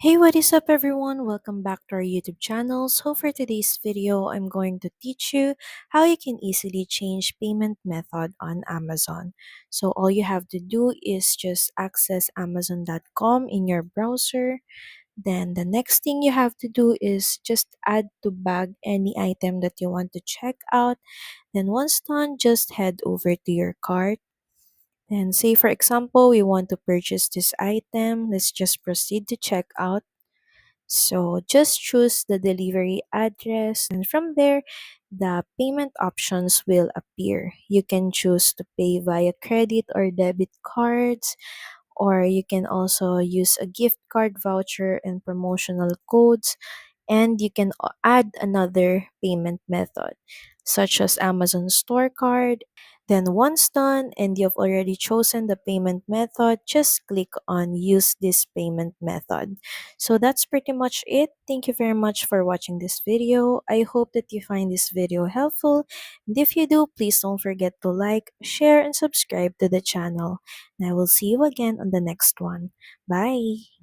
Hey, what is up everyone? Welcome back to our YouTube channel. So for today's video, I'm going to teach you how you can easily change payment method on Amazon. So all you have to do is just access amazon.com in your browser. Then the next thing you have to do is just add to bag any item that you want to check out. Then once done, just head over to your cart. Then say for example, we want to purchase this item. Let's just proceed to checkout. So just choose the delivery address, and from there, the payment options will appear. You can choose to pay via credit or debit cards, or you can also use a gift card voucher and promotional codes, and you can add another payment method such as Amazon Store Card. Then once done and you've already chosen the payment method, just click on use this payment method. So that's pretty much it. Thank you very much for watching this video. I hope that you find this video helpful. And if you do, please don't forget to like, share, and subscribe to the channel. And I will see you again on the next one. Bye!